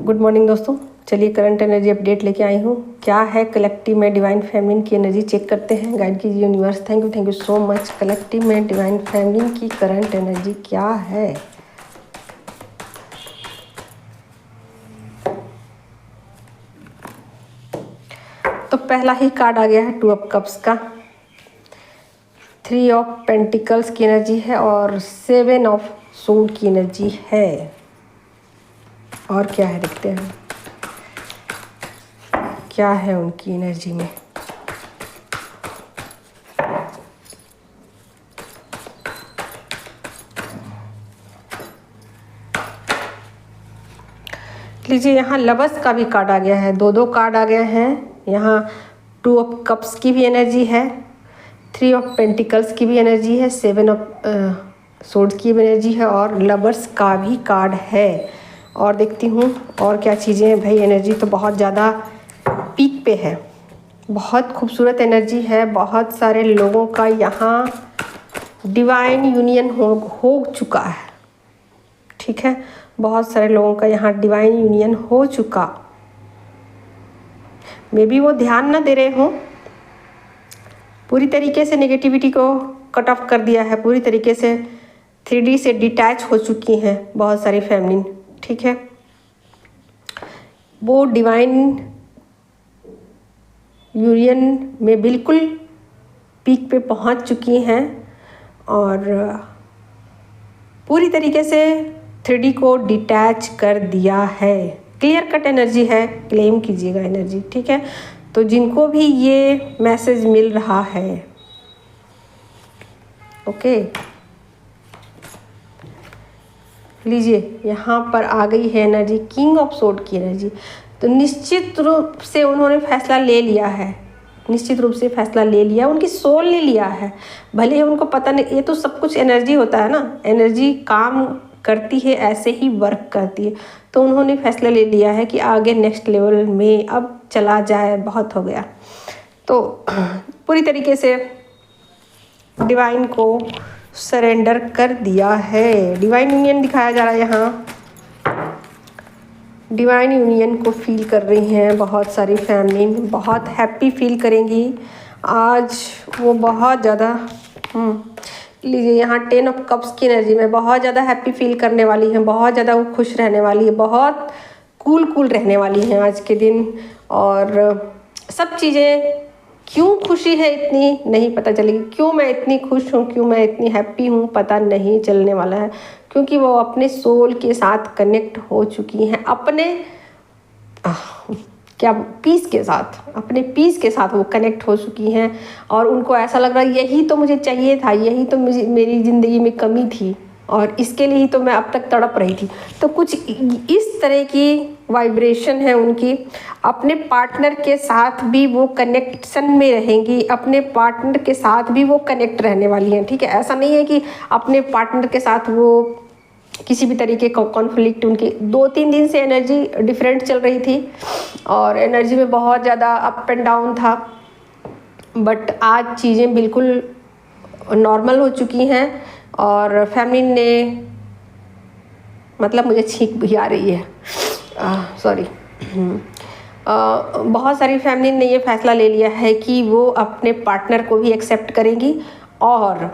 Good morning दोस्तों। चलिए current energy update लेके आई हूँ। क्या है कलेक्टिव में डिवाइन फेमिनिन की एनर्जी, चेक करते हैं। गाइड कीजिए universe. Thank you so much. Collective में डिवाइन फेमिनिन की करंट एनर्जी क्या है। तो पहला ही कार्ड आ गया है 2 ऑफ कप्स का, 3 ऑफ पेंटिकल्स की एनर्जी है और 7 ऑफ सोड की एनर्जी है। और क्या है देखते हैं क्या है उनकी एनर्जी में। लीजिए यहाँ लवर्स का भी कार्ड आ गया है, 2 कार्ड आ गए हैं। यहाँ 2 ऑफ कप्स की भी एनर्जी है, 3 ऑफ पेंटिकल्स की भी एनर्जी है, 7 ऑफ सोर्ड्स की भी एनर्जी है और लवर्स का भी कार्ड है। और देखती हूँ और क्या चीज़ें हैं। भाई एनर्जी तो बहुत ज़्यादा पीक पे है, बहुत खूबसूरत एनर्जी है। बहुत सारे लोगों का यहाँ डिवाइन यूनियन हो चुका है, ठीक है। बहुत सारे लोगों का यहाँ डिवाइन यूनियन हो चुका। मे बी वो ध्यान ना दे रहे हों, पूरी तरीके से नेगेटिविटी को कट ऑफ कर दिया है, पूरी तरीके से 3D से डिटैच हो चुकी हैं बहुत सारी फेमिनिन, ठीक है। वो डिवाइन यूनियन में बिल्कुल पीक पे पहुंच चुकी हैं और पूरी तरीके से 3D को डिटैच कर दिया है। क्लियर कट एनर्जी है, क्लेम कीजिएगा एनर्जी, ठीक है। तो जिनको भी ये मैसेज मिल रहा है, ओके, लीजिए यहाँ पर आ गई है एनर्जी किंग ऑफ सोर्ड की एनर्जी। तो निश्चित रूप से उन्होंने फैसला ले लिया है, निश्चित रूप से फैसला ले लिया, उनकी सोल ने लिया है। भले ही उनको पता नहीं, ये तो सब कुछ एनर्जी होता है ना, एनर्जी काम करती है, ऐसे ही वर्क करती है। तो उन्होंने फैसला ले लिया है कि आगे नेक्स्ट लेवल में अब चला जाए, बहुत हो गया। तो पूरी तरीके से डिवाइन को सरेंडर कर दिया है। डिवाइन यूनियन दिखाया जा रहा है यहाँ, डिवाइन यूनियन को फील कर रही हैं बहुत सारी फेमिनिन, बहुत हैप्पी फील करेंगी आज वो, बहुत ज़्यादा। लीजिए यहाँ 10 ऑफ कप्स की एनर्जी में बहुत ज़्यादा हैप्पी फील करने वाली हैं, बहुत ज़्यादा वो खुश रहने वाली है, बहुत कूल रहने वाली हैं आज के दिन। और सब चीज़ें, क्यों खुशी है इतनी नहीं पता चलेगी, क्यों मैं इतनी खुश हूँ, क्यों मैं इतनी हैप्पी हूँ, पता नहीं चलने वाला है। क्योंकि वो अपने सोल के साथ कनेक्ट हो चुकी हैं, अपने क्या पीस के साथ, अपने पीस के साथ वो कनेक्ट हो चुकी हैं। और उनको ऐसा लग रहा है यही तो मुझे चाहिए था, यही तो मुझे मेरी ज़िंदगी में कमी थी और इसके लिए ही तो मैं अब तक तड़प रही थी। तो कुछ इस तरह की वाइब्रेशन है उनकी। अपने पार्टनर के साथ भी वो कनेक्शन में रहेंगी, अपने पार्टनर के साथ भी वो कनेक्ट रहने वाली हैं, ठीक है। ऐसा नहीं है कि अपने पार्टनर के साथ वो किसी भी तरीके का कॉन्फ्लिक्ट, उनकी 2-3 दिन से एनर्जी डिफरेंट चल रही थी और एनर्जी में बहुत ज़्यादा अप एंड डाउन था। बट आज चीज़ें बिल्कुल नॉर्मल हो चुकी हैं और फेमिनिन ने, मतलब मुझे छींक भी आ रही है, सॉरी। बहुत सारी फेमिनिन ने ये फैसला ले लिया है कि वो अपने पार्टनर को भी एक्सेप्ट करेंगी। और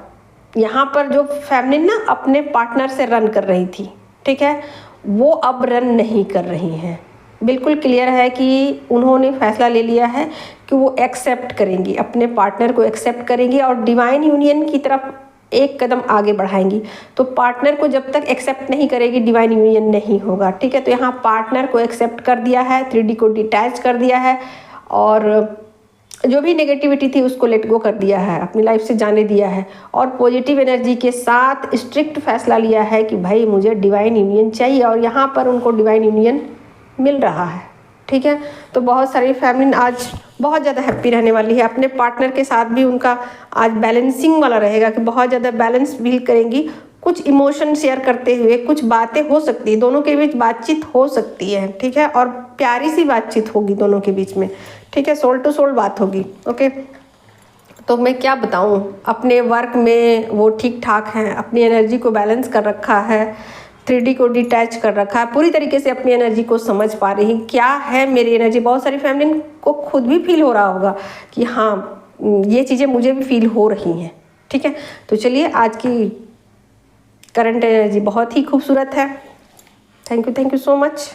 यहाँ पर जो फेमिनिन ना अपने पार्टनर से रन कर रही थी, ठीक है, वो अब रन नहीं कर रही हैं। बिल्कुल क्लियर है कि उन्होंने फैसला ले लिया है कि वो एक्सेप्ट करेंगी, अपने पार्टनर को एक्सेप्ट करेंगी और डिवाइन यूनियन की तरफ एक कदम आगे बढ़ाएंगी। तो पार्टनर को जब तक एक्सेप्ट नहीं करेगी डिवाइन यूनियन नहीं होगा, ठीक है। तो यहाँ पार्टनर को एक्सेप्ट कर दिया है, 3D को डिटैच कर दिया है और जो भी नेगेटिविटी थी उसको लेट गो कर दिया है, अपनी लाइफ से जाने दिया है और पॉजिटिव एनर्जी के साथ स्ट्रिक्ट फैसला लिया है कि भाई मुझे डिवाइन यूनियन चाहिए। और यहाँ पर उनको डिवाइन यूनियन मिल रहा है, ठीक है। तो बहुत सारी फेमिनिन आज बहुत ज़्यादा हैप्पी रहने वाली है। अपने पार्टनर के साथ भी उनका आज बैलेंसिंग वाला रहेगा कि बहुत ज़्यादा बैलेंस फील करेंगी। कुछ इमोशन शेयर करते हुए कुछ बातें हो सकती है, दोनों के बीच बातचीत हो सकती है, ठीक है। और प्यारी सी बातचीत होगी दोनों के बीच में, ठीक है, सोल टू सोल बात होगी, ओके। तो मैं क्या बताऊँ, अपने वर्क में वो ठीक ठाक हैं, अपनी एनर्जी को बैलेंस कर रखा है, 3D को डिटैच कर रखा है, पूरी तरीके से अपनी एनर्जी को समझ पा रही है क्या है मेरी एनर्जी। बहुत सारी फैमिली को खुद भी फील हो रहा होगा कि हाँ ये चीज़ें मुझे भी फील हो रही हैं। ठीक है, तो चलिए आज की करंट एनर्जी बहुत ही खूबसूरत है। Thank you so much.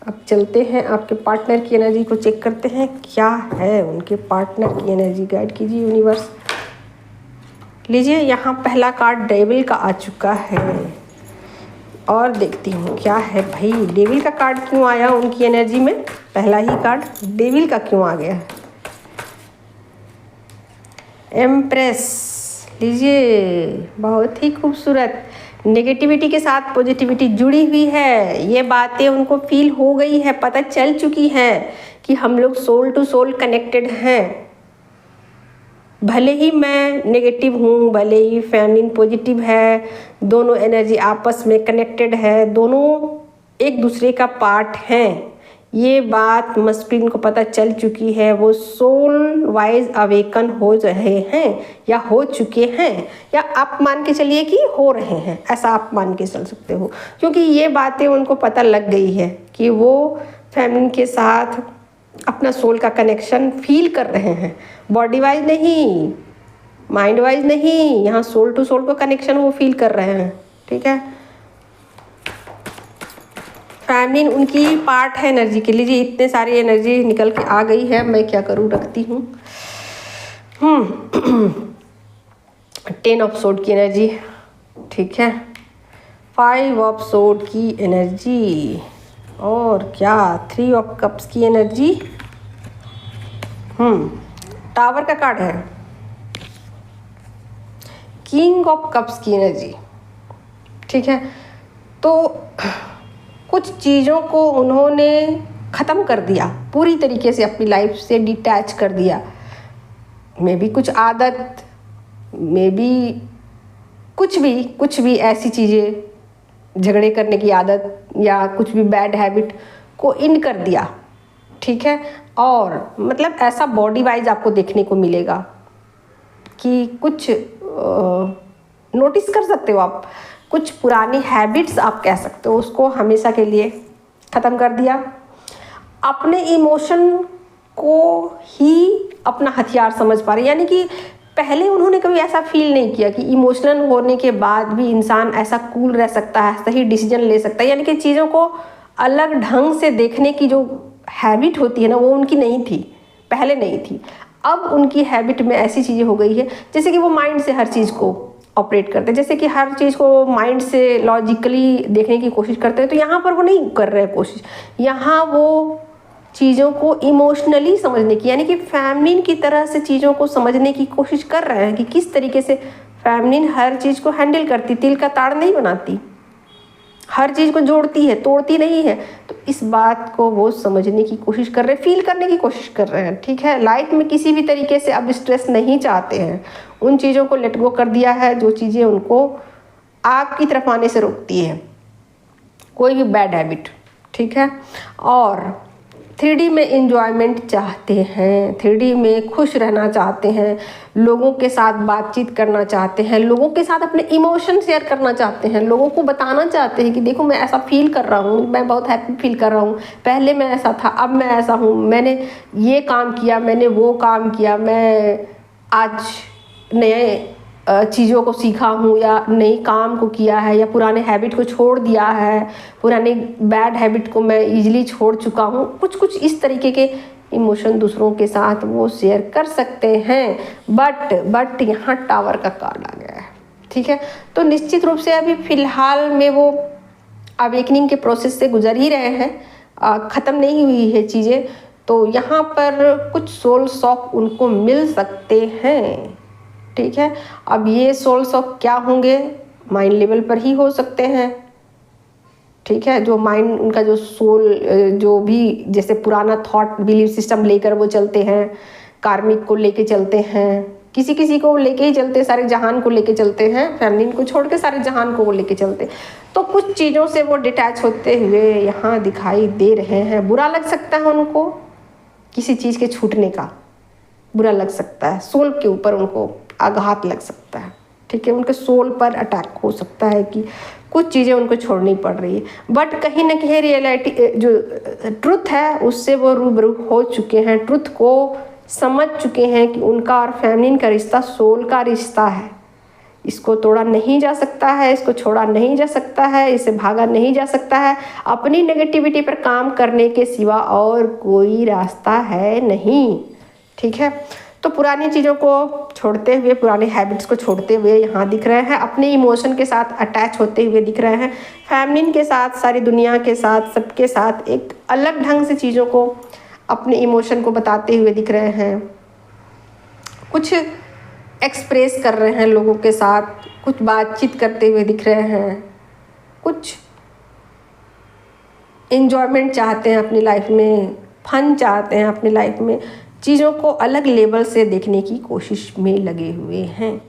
अब चलते हैं आपके पार्टनर की एनर्जी को चेक करते हैं, क्या है उनके पार्टनर की एनर्जी। गाइड कीजिए यूनिवर्स। लीजिए, यहाँ पहला कार्ड डेविल का आ चुका है और देखती हूँ क्या है भाई। डेविल का कार्ड क्यों आया उनकी एनर्जी में? पहला ही कार्ड डेविल का क्यों आ गया? एम्प्रेस। लीजिए, बहुत ही खूबसूरत। नेगेटिविटी के साथ पॉजिटिविटी जुड़ी हुई है। ये बातें उनको फील हो गई है, पता चल चुकी है कि हम लोग सोल टू सोल कनेक्टेड हैं। भले ही मैं नेगेटिव हूँ, भले ही फेमिनिन पॉजिटिव है, दोनों एनर्जी आपस में कनेक्टेड है, दोनों एक दूसरे का पार्ट हैं। ये बात मस्कुलिन को पता चल चुकी है। वो सोल वाइज अवेकन हो रहे हैं या हो चुके हैं, या आप मान के चलिए कि हो रहे हैं, ऐसा आप मान के चल सकते हो, क्योंकि ये बातें उनको पता लग गई है कि वो फेमिनिन के साथ अपना सोल का कनेक्शन फील कर रहे हैं। बॉडी वाइज नहीं, माइंड वाइज नहीं, यहाँ सोल टू सोल का कनेक्शन वो फील कर रहे हैं। ठीक है, फेमिनिन उनकी पार्ट है एनर्जी के लिए। इतने सारी एनर्जी निकल के आ गई है, मैं क्या करूँ, रखती हूँ। 10 ऑफ सोर्ड की एनर्जी। ठीक है, 5 ऑफ सोर्ड की एनर्जी, और क्या 3 ऑफ कप्स की एनर्जी। टावर का कार्ड है, किंग ऑफ कप्स की एनर्जी। ठीक है, तो कुछ चीज़ों को उन्होंने ख़त्म कर दिया, पूरी तरीके से अपनी लाइफ से डिटैच कर दिया। मे बी कुछ आदत, मे बी कुछ भी ऐसी चीज़ें, झगड़े करने की आदत या कुछ भी बैड हैबिट को इन कर दिया। ठीक है, और मतलब ऐसा बॉडी वाइज आपको देखने को मिलेगा कि कुछ नोटिस कर सकते हो आप, कुछ पुरानी हैबिट्स आप कह सकते हो, उसको हमेशा के लिए ख़त्म कर दिया। अपने इमोशन को ही अपना हथियार समझ पा रहे, यानी कि पहले उन्होंने कभी ऐसा फील नहीं किया कि इमोशनल होने के बाद भी इंसान ऐसा कूल रह सकता है, सही डिसीजन ले सकता है। यानी कि चीज़ों को अलग ढंग से देखने की जो हैबिट होती है ना, वो उनकी नहीं थी, पहले नहीं थी। अब उनकी हैबिट में ऐसी चीज़ें हो गई है जैसे कि वो माइंड से हर चीज़ को ऑपरेट करते हैं, जैसे कि हर चीज़ को माइंड से लॉजिकली देखने की कोशिश करते हैं। तो यहाँ पर वो नहीं कर रहे हैं कोशिश, यहाँ वो चीज़ों को इमोशनली समझने की, यानी कि फेमिनिन की तरह से चीज़ों को समझने की कोशिश कर रहे हैं कि किस तरीके से फेमिनिन हर चीज़ को हैंडल करती, तिल का ताड़ नहीं बनाती, हर चीज़ को जोड़ती है, तोड़ती नहीं है। तो इस बात को वो समझने की कोशिश कर रहे हैं, फील करने की कोशिश कर रहे हैं। ठीक है, लाइफ में किसी भी तरीके से अब स्ट्रेस नहीं चाहते हैं, उन चीज़ों को लेट गो कर दिया है जो चीज़ें उनको आपकी तरफ आने से रोकती है, कोई भी बैड हैबिट। ठीक है, और 3D में एंजॉयमेंट चाहते हैं, 3D में खुश रहना चाहते हैं, लोगों के साथ बातचीत करना चाहते हैं, लोगों के साथ अपने इमोशन शेयर करना चाहते हैं, लोगों को बताना चाहते हैं कि देखो मैं ऐसा फील कर रहा हूँ, मैं बहुत हैप्पी फील कर रहा हूँ, पहले मैं ऐसा था, अब मैं ऐसा हूँ, मैंने ये काम किया, मैंने वो काम किया, मैं आज नए चीज़ों को सीखा हूँ या नई काम को किया है, या पुराने हैबिट को छोड़ दिया है, पुराने बैड हैबिट को मैं इजीली छोड़ चुका हूँ। कुछ इस तरीके के इमोशन दूसरों के साथ वो शेयर कर सकते हैं। बट यहाँ टावर का कार्ड आ गया है। ठीक है, तो निश्चित रूप से अभी फ़िलहाल में वो अवेकनिंग के प्रोसेस से गुजर ही रहे हैं, ख़त्म नहीं हुई है चीज़ें। तो यहाँ पर कुछ सोल शॉक उनको मिल सकते हैं। ठीक है, अब ये सोल शॉक क्या होंगे, माइंड लेवल पर ही हो सकते हैं। ठीक है, जो माइंड उनका जो सोल जो भी जैसे पुराना थॉट बिलीफ सिस्टम लेकर वो चलते हैं, कार्मिक को लेके चलते हैं, किसी को लेके ही चलते, सारे जहान को लेके चलते हैं, फेमिनिन को छोड़ के सारे जहान को वो लेके चलते। तो कुछ चीज़ों से वो डिटैच होते हुए यहाँ दिखाई दे रहे हैं। बुरा लग सकता है उनको, किसी चीज़ के छूटने का बुरा लग सकता है, सोल के ऊपर उनको आघात लग सकता है। ठीक है, उनके सोल पर अटैक हो सकता है कि कुछ चीज़ें उनको छोड़नी पड़ रही है, बट कहीं ना कहीं रियलिटी जो ट्रुथ है उससे वो रूबरू हो चुके हैं, ट्रुथ को समझ चुके हैं कि उनका और फेमिनिन का रिश्ता सोल का रिश्ता है। इसको तोड़ा नहीं जा सकता है, इसको छोड़ा नहीं जा सकता है, इसे भागा नहीं जा सकता है। अपनी नेगेटिविटी पर काम करने के सिवा और कोई रास्ता है नहीं। ठीक है, तो पुरानी चीज़ों को छोड़ते हुए, पुराने हैबिट्स को छोड़ते हुए यहाँ दिख रहे हैं, अपने इमोशन के साथ अटैच होते हुए दिख रहे हैं, फेमिनिन के साथ, सारी दुनिया के साथ, सबके साथ एक अलग ढंग से चीज़ों को, अपने इमोशन को बताते हुए दिख रहे हैं, कुछ एक्सप्रेस कर रहे हैं लोगों के साथ, कुछ बातचीत करते हुए दिख रहे हैं, कुछ एन्जॉयमेंट चाहते हैं अपनी लाइफ में, फन चाहते हैं अपनी लाइफ में, चीज़ों को अलग लेवल से देखने की कोशिश में लगे हुए हैं।